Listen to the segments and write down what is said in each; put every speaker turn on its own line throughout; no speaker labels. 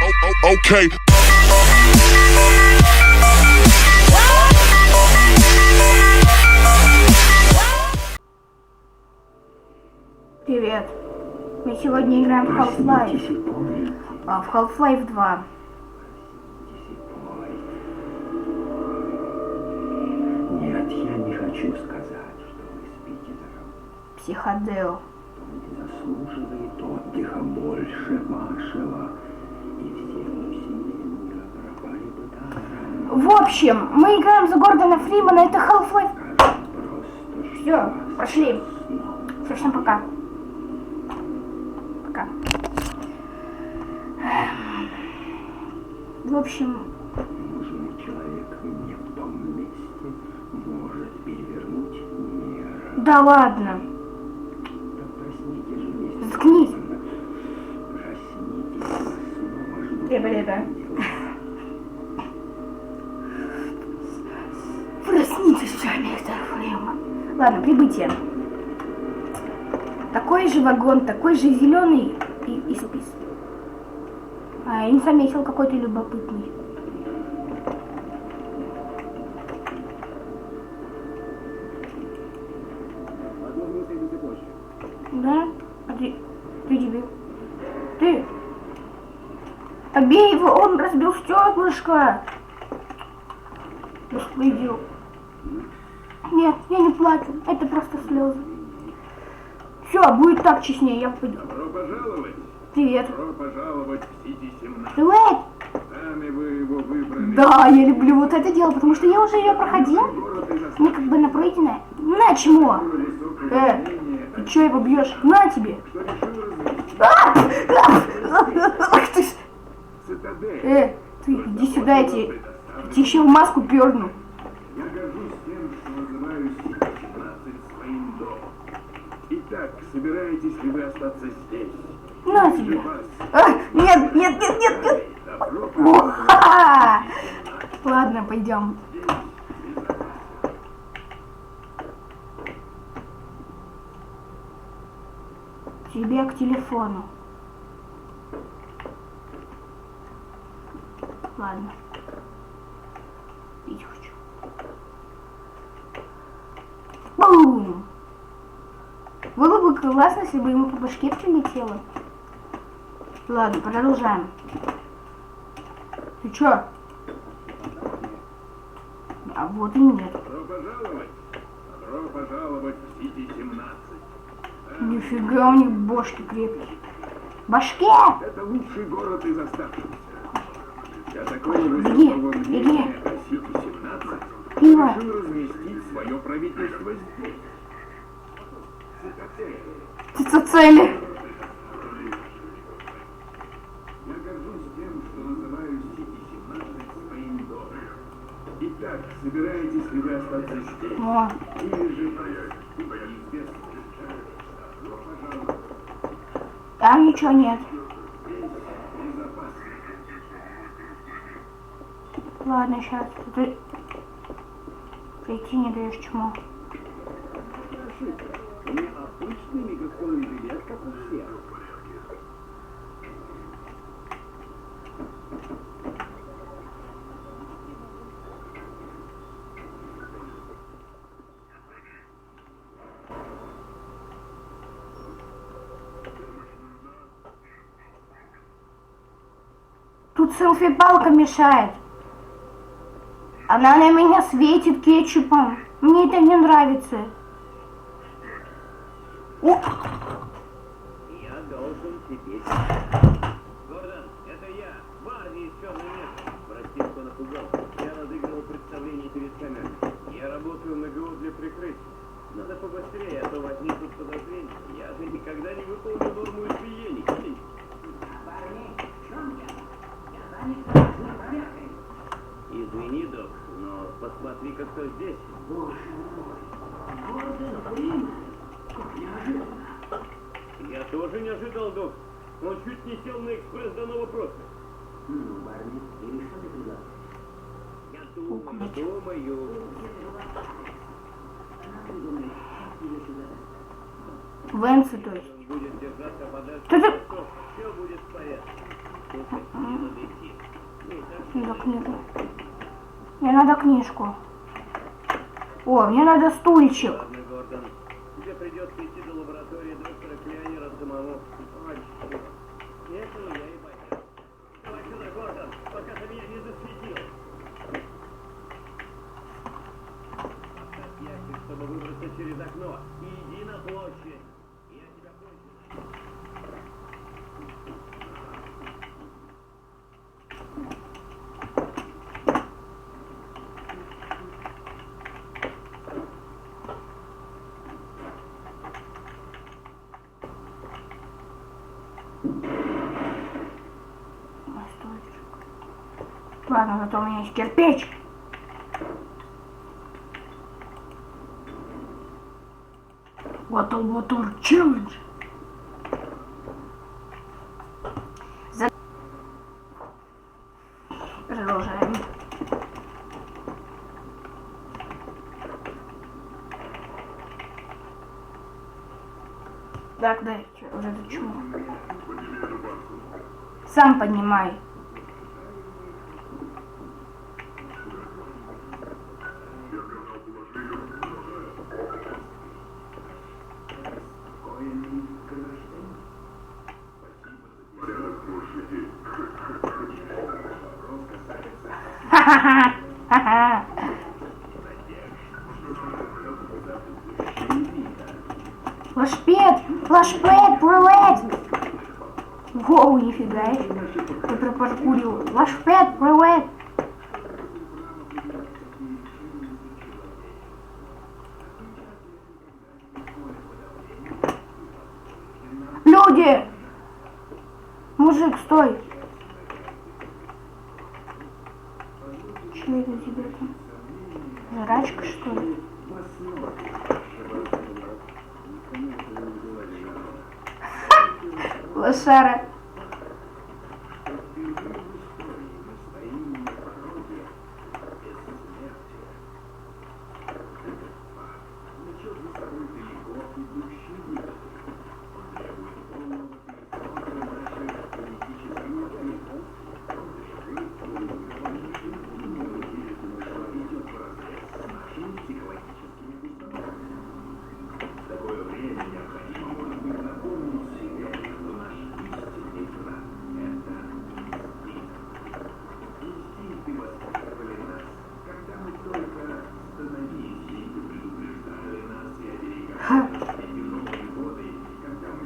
Okay.
Привет. Мы сегодня играем в Half-Life. В Half-Life 2.
Нет, я не хочу сказать, что вы спите, дорогой.
Психодел.
Он не заслуживает отдыха больше вашего. И все усилия мира пропали бы даром.
В общем, мы играем за Гордона Фримана. Это Half-Life.
Просто
Все, пошли. Всем пока. Пока. В общем...
нужный человек не в том месте может перевернуть мир.
Да ладно.
Да проснитесь же вместе.
Заткнись.
Проснитесь, снова жду.
Ребята. Проснитесь же, мистер Фриман. Ладно, прибытие. Такой же вагон, такой же зеленый и спис. Я не заметил, какой ты любопытный. Да? А ты дебил. Ты? Побей его, он разбил стеклышко. Беспредел. Нет, я не плачу, это просто слезы. Все, будет так честнее, я пойду.
Добро пожаловать!
Привет.
Добро пожаловать в Сити-17.
Привет.
Сами вы его выбрали.
Да, я люблю вот это дело, потому что я уже ее проходил. Мне как бы на пройденное. На чему? Ты что его бьешь? На тебе.
Что решил разместить
Ах ты ж.
цитадель.
Ты иди сюда, я тебе еще в маску перну.
Я горжусь тем, что называю Сити-17 своим домом. Итак, собираетесь ли вы остаться здесь?
На
Или
тебе.
вас
Нет, нет, нет, нет, нет.
добро
Ха-ха. Ладно, пойдем. Тебе к телефону. Ладно. Пить хочу. Бум! Было бы классно, если бы ему по башке прилетело. Ладно, продолжаем. Ты чё? А вот и нет.
Добро пожаловать! Добро пожаловать в Сити-17.
Нифига у них бошки крепкие. Башке!
Это лучший город из оставшихся. Я такой
Беги,
высокого
беги.
мнения о Сити-17
Пиво.
решил разместить свое правительство здесь.
Цели.
Я горжусь тем, что называю Сити-17 своим домом. Итак, собираетесь ли вы остаться здесь?
О,
Или же проехать по неизвестной части? Добро пожаловать.
там ничего нет.
Здесь безопасно.
Ладно, сейчас. Ты прийти не даешь чему.
Ошибка. Необычный мегафонный билет, как у всех.
Тут селфи-палка мешает. Она на меня светит кетчупом. Мне это не нравится. О!
Я должен теперь...
Гордон, это я, Барни из «Черной метки». Прости, что напугал. Я разыгрывал представление перед камерой. Я работаю на ГУ для прикрытия. Надо побыстрее, а то возникнут подозрения. Я же никогда не выполню норму избиений. Извини, док, но посмотри-ка, кто здесь.
Боже мой. Гордон Фриман. Как неожиданно.
Я тоже не ожидал, док. Он чуть не сел на экспресс до Новопроска.
Ну, Барни, или что ты предлагаешь?
Я думаю.
Венцы, то есть.
Будет держаться подальше.
Ты-
Все будет в порядке.
Надо книгу. Мне надо книжку. О, мне надо стульчик.
Ладно, Гордон. Тебе придется идти до лаборатории доктора Клянера самому. Ой, черт. Этого я и боялся. Давай сюда, Гордон, пока ты меня не засветил. Поставь ящик, чтобы выбраться через окно. И иди на площадь. Я тебя кончу.
Мой стульчик. Ладно, зато у меня есть кирпич. Water Challenge. Продолжаем. Так, да, уже это чему? Сам поднимай. Ха-ха-ха. Лашпед, привет! Воу, нифига, ты пропаркурил. Лашпед, привет! Люди! Мужик, стой! Что это тебе там? Жрачка, что ли? Лошара.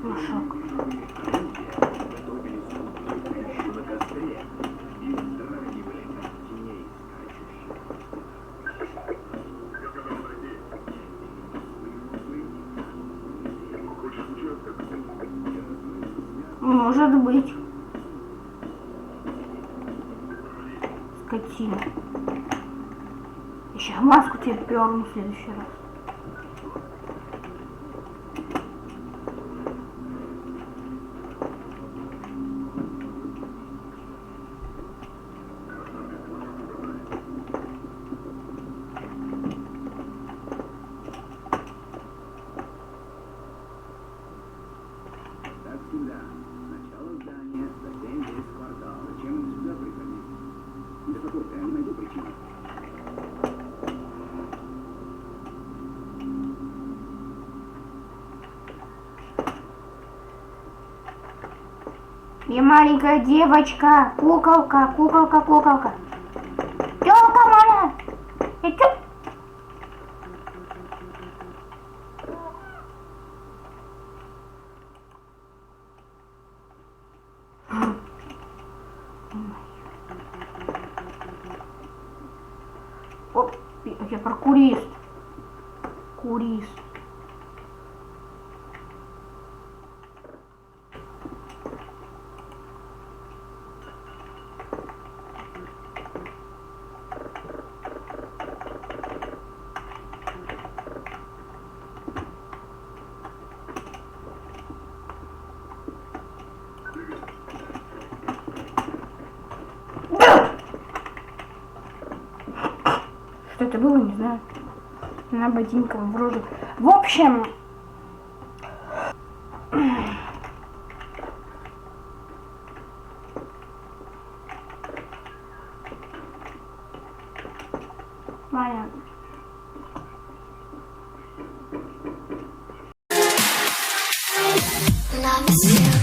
Мешок. Может быть. Скотина. Еще маску тебе перну в следующий раз.
Сюда. Сначала здание, затем весь квартал. Зачем им сюда приходить? Да какой-то, я не найду причины.
Я маленькая девочка, куколка. Тёлка моя! И чё? Оп, я паркурист. Курист. Что это было, не знаю. На ботинках вроде. В общем, Понятно.
Love is you.